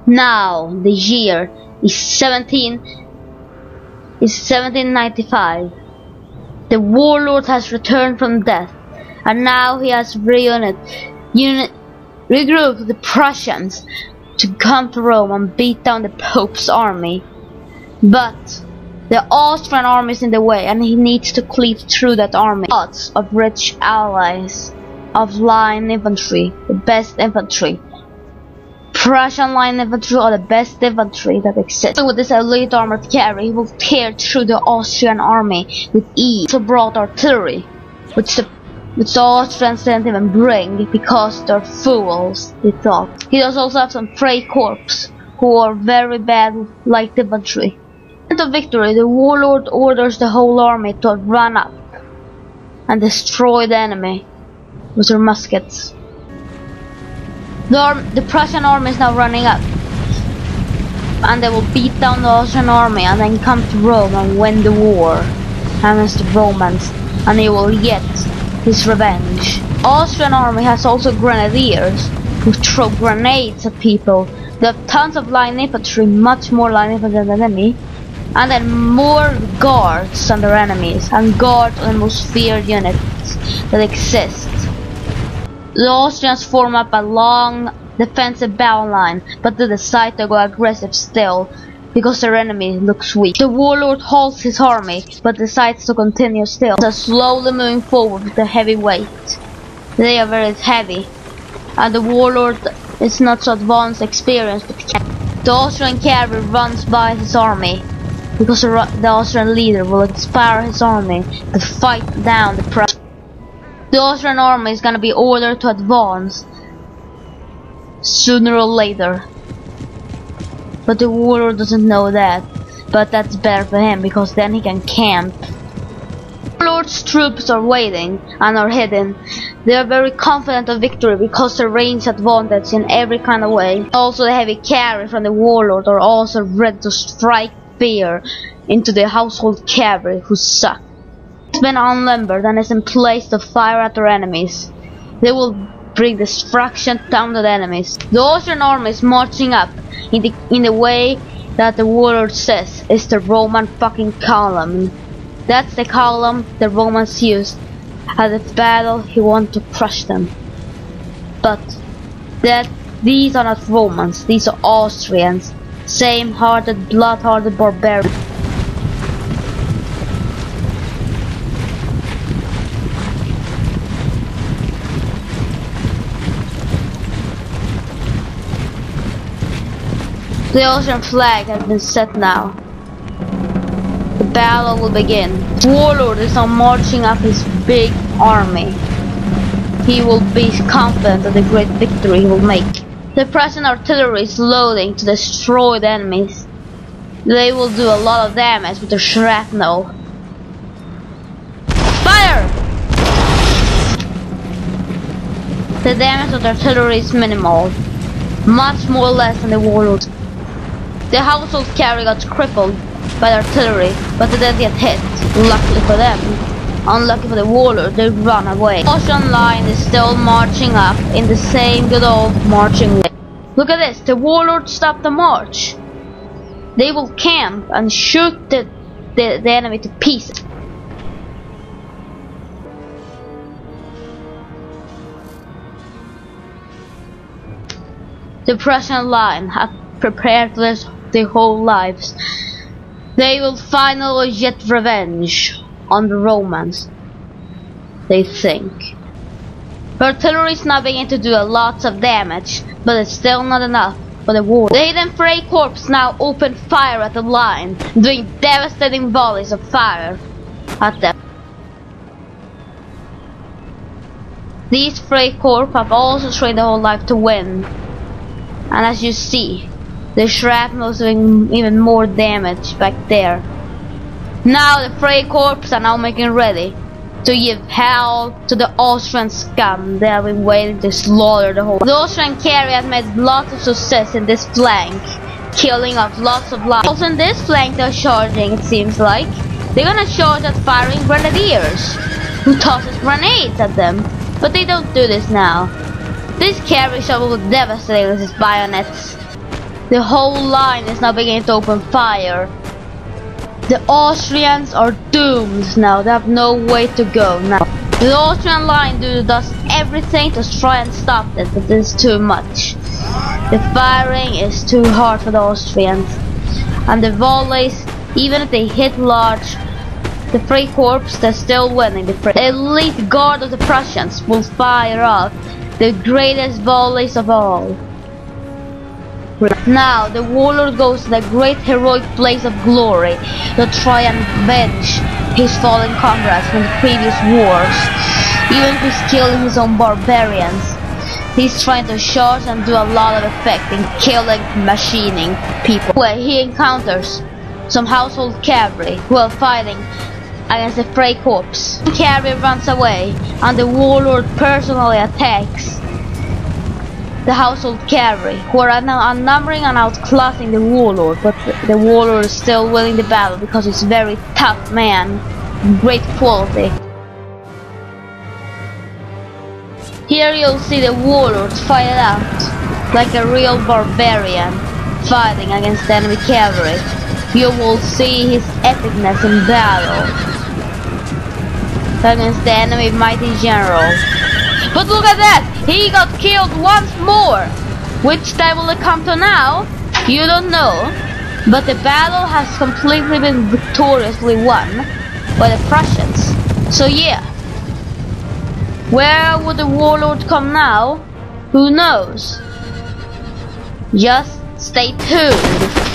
Now the year is 1795. The warlord has returned from death, and now he has regrouped the Prussians to come to Rome and beat down the Pope's army. But the Austrian army is in the way, and he needs to cleave through that army. Lots of rich allies of line infantry, the best infantry. Prussian line infantry are the best infantry that exists. With this elite armored carry, he will tear through the Austrian army with ease. He also brought artillery, which the Austrians didn't even bring because they're fools, he thought. He does also have some Freikorps, who are very bad light infantry. At victory, the warlord orders the whole army to run up and destroy the enemy with their muskets. The Prussian army is now running up, and they will beat down the Austrian army and then come to Rome and win the war against the Romans, and he will get his revenge. Austrian army has also grenadiers who throw grenades at people. They have tons of line infantry, much more line infantry than the enemy, and then more guards than their enemies, and guards are the most feared units that exist. The Austrians form up a long defensive battle line, but they decide to go aggressive still because their enemy looks weak. The warlord halts his army, but decides to continue still. They're slowly moving forward with a heavy weight. They are very heavy, and the warlord is not so advanced experienced. The Austrian cavalry runs by his army because the Austrian leader will inspire his army to fight down the Prussians. The Austrian army is gonna be ordered to advance sooner or later, but the warlord doesn't know that. But that's better for him because then he can camp. The warlord's troops are waiting and are hidden. They are very confident of victory because the range advantage in every kind of way. Also, the heavy carry from the warlord are also ready to strike fear into the household cavalry who suck. It's been unlimbered and is in place to fire at their enemies. They will bring destruction down to the enemies. The Austrian army is marching up in the way that the warlord says is the Roman fucking column. That's the column the Romans used at the battle he wanted to crush them. But these are not Romans, these are Austrians. Same-hearted, blood-hearted barbarians. The Austrian flag has been set now. The battle will begin. Warlord is now marching up his big army. He will be confident of the great victory he will make. The Prussian artillery is loading to destroy the enemies. They will do a lot of damage with their shrapnel. Fire! The damage of the artillery is minimal. Much more less than the warlord. The household carry got crippled by the artillery, but they didn't get hit. Luckily for them. Unlucky for the warlord, they run away. The Austrian line is still marching up in the same good old marching way. Look at this, the warlord stopped the march. They will camp and shoot the enemy to pieces. The Prussian line have prepared for this their whole lives. They will finally get revenge on the Romans, they think. The artillery is now beginning to do a lot of damage, but it's still not enough for the war. The hidden Freikorps now open fire at the line, doing devastating volleys of fire at them. These Freikorps have also trained their whole life to win, and as you see, the shrapnel is doing even more damage back there. Now the Freikorps are now making ready to give hell to the Austrian scum. They have been waiting to slaughter the whole. The Austrian carry has made lots of success in this flank, killing off lots of lives. Also in this flank they're charging, it seems like. They're gonna charge at firing grenadiers, who tosses grenades at them. But they don't do this now. This carry shovel will devastate with his bayonets. The whole line is now beginning to open fire. The Austrians are doomed now. They have no way to go now. The Austrian line does everything to try and stop it, but it's too much. The firing is too hard for the Austrians. And the volleys, even if they hit large, the Freikorps, they're still winning. The elite guard of the Prussians will fire off the greatest volleys of all. Now the warlord goes to the great heroic place of glory to try and avenge his fallen comrades from the previous wars. Even if he's killing his own barbarians, he's trying to charge and do a lot of effect in killing, machining people. Where he encounters some household cavalry who are fighting against the Freikorps. Cavalry runs away and the warlord personally attacks the household cavalry, who are now outnumbering and outclassing the warlord, but the warlord is still winning the battle because he's a very tough man, great quality. Here you'll see the warlord fight out like a real barbarian fighting against the enemy cavalry. You will see his epicness in battle against the enemy mighty general. But look at that! He got killed once more! Which time will it come to now? You don't know. But the battle has completely been victoriously won by the Prussians. So yeah. Where would the warlord come now? Who knows? Just stay tuned.